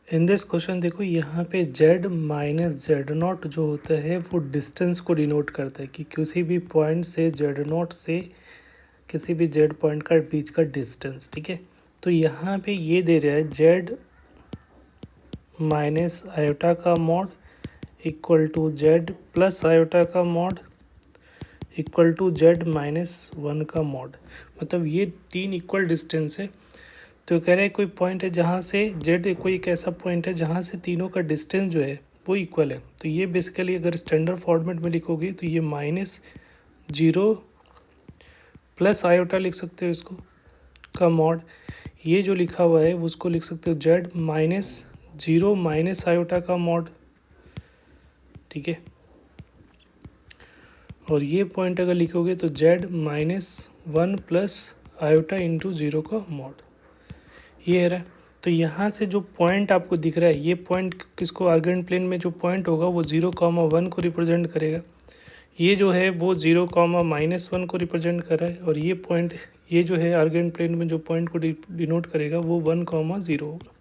In this question देखो यहाँ पे z माइनस जेड नॉट जो होता है वो डिस्टेंस को डिनोट करता है कि किसी भी पॉइंट से जेड नॉट से किसी भी z पॉइंट का बीच का डिस्टेंस, ठीक है। तो यहाँ पे ये दे रहा है z माइनस आयोटा का mod equal to z plus iota का mod equal to z minus 1 का मॉड, मतलब ये तीन इक्वल डिस्टेंस है। तो कह रहे हैं कोई पॉइंट है जहाँ से z कोई एक ऐसा पॉइंट है जहाँ से तीनों का डिस्टेंस जो है वो इक्वल है। तो ये बेसिकली अगर स्टैंडर्ड फॉर्मेट में लिखोगे तो ये -0 प्लस आयोटा लिख सकते हो इसको का मॉड, ये जो लिखा हुआ है उसको लिख सकते हो z -0 माइनस आयोटा का मॉड, ठीक है। और ये पॉइंट अगर लिखोगे तो z -1 प्लस आयोटा इंटू 0 का मॉड, ये है। तो यहाँ से जो पॉइंट आपको दिख रहा है ये पॉइंट किसको, आर्गेंट प्लेन में जो पॉइंट होगा वो 0,1 को रिप्रेजेंट करेगा। ये जो है वो 0,-1 को रिप्रेजेंट कर रहा है, और ये पॉइंट ये जो है आर्गेंट प्लेन में जो पॉइंट को डिनोट करेगा वो 1,0 होगा।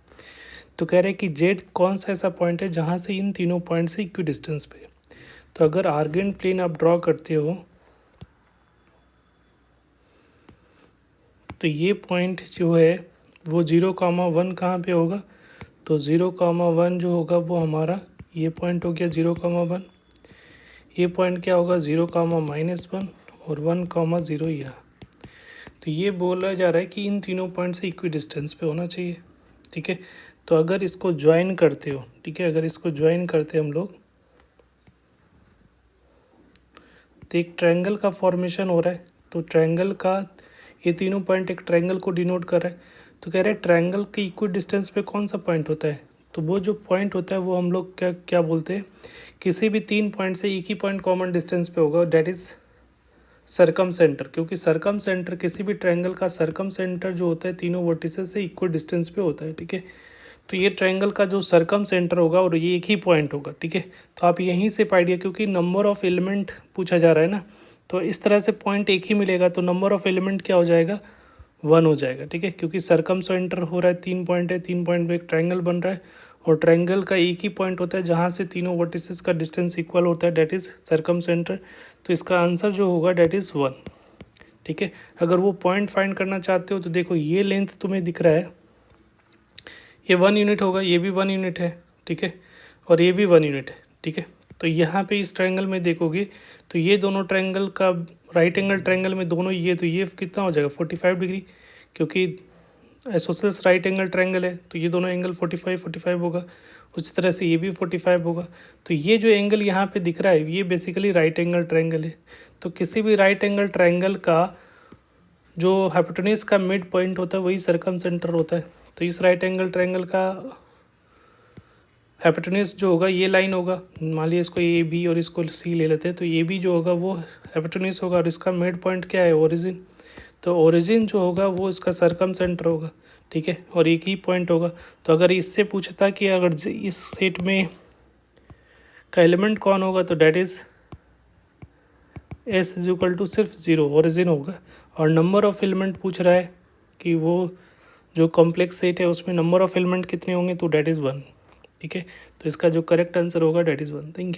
तो कह रहे हैं कि जेड कौन सा ऐसा पॉइंट है जहाँ से इन तीनों पॉइंट से इक्वी डिस्टेंस पे। तो अगर आर्गेंट प्लेन आप ड्रॉ करते हो तो ये पॉइंट जो है वो 0,1 कहाँ पे होगा, तो 0,1 जो होगा वो हमारा ये पॉइंट हो गया 0,1। ये पॉइंट क्या होगा 0,-1 और 1,0 यहाँ। तो ये बोला जा रहा है कि इन तीनों पॉइंट से इक्वी डिस्टेंस पे होना चाहिए, ठीक है। तो अगर इसको ज्वाइन करते हो, ठीक है, अगर इसको ज्वाइन करते हम लोग तो एक ट्रायंगल का फॉर्मेशन हो रहा है। तो ट्रायंगल का ये तीनों पॉइंट एक ट्रायंगल को डिनोट कर रहा है। तो कह रहे हैं ट्रायंगल के इक्वी डिस्टेंस पे कौन सा पॉइंट होता है, तो वो जो पॉइंट होता है वो हम लोग क्या क्या बोलते हैं, किसी भी तीन पॉइंट से एक ही पॉइंट कॉमन डिस्टेंस पे होगा, डेट इज़ सरकम सेंटर। क्योंकि सरकम सेंटर किसी भी ट्रायंगल का सरकम सेंटर जो होता है तीनों वर्टिसेस से इक्वल डिस्टेंस पे होता है, ठीक है। तो ये ट्रायंगल का जो सरकम सेंटर होगा और ये एक ही पॉइंट होगा, ठीक है। तो आप यहीं से पाइडिया, क्योंकि नंबर ऑफ एलिमेंट पूछा जा रहा है ना, तो इस तरह से पॉइंट एक ही मिलेगा तो नंबर ऑफ एलिमेंट क्या हो जाएगा, 1 हो जाएगा, ठीक है। क्योंकि सरकम सेंटर हो रहा है, तीन पॉइंट है, तीन पॉइंट में एक ट्रायंगल बन रहा है, और ट्रायंगल का एक ही पॉइंट होता है जहाँ से तीनों वर्टिसेस का डिस्टेंस इक्वल होता है, डेट इज़ सरकम सेंटर। तो इसका आंसर जो होगा डेट इज़ 1, ठीक है। अगर वो पॉइंट फाइंड करना चाहते हो तो देखो ये लेंथ तुम्हें दिख रहा है, ये 1 यूनिट होगा, ये भी 1 यूनिट है, ठीक है, और ये भी 1 यूनिट है, ठीक है। तो यहाँ पे इस ट्रायंगल में देखोगे तो ये दोनों ट्रायंगल का राइट एंगल ट्रायंगल में दोनों ये, तो ये कितना हो जाएगा 45 डिग्री, क्योंकि आइसोसेलेस राइट एंगल ट्रायंगल है तो ये दोनों एंगल 45 होगा। उसी तरह से ये भी 45 होगा। तो ये जो एंगल यहाँ पे दिख रहा है ये बेसिकली राइट एंगल ट्रायंगल है। तो किसी भी राइट एंगल ट्रायंगल का जो हाइपोटेन्यूज का मिड पॉइंट होता है वही सरकम सेंटर होता है। तो इस राइट एंगल ट्रायंगल का हाइपोटेन्यूज जो होगा ये लाइन होगा, मान लिया इसको ए बी और इसको सी ले लेते हैं, तो ए बी जो होगा वो हाइपोटेन्यूज होगा और इसका मिड पॉइंट क्या है, ओरिजिन। तो ओरिजिन जो होगा वो इसका सरकम सेंटर होगा, ठीक है, और एक ही पॉइंट होगा। तो अगर इससे पूछता कि अगर इस सेट में का एलिमेंट कौन होगा तो that is S is equal to सिर्फ 0 ओरिजिन होगा। और नंबर ऑफ एलिमेंट पूछ रहा है कि वो जो कॉम्प्लेक्स सेट है उसमें नंबर ऑफ एलिमेंट कितने होंगे, तो डेट इज़ 1, ठीक है। तो इसका जो करेक्ट आंसर होगा डेट इज़ 1। Thank you.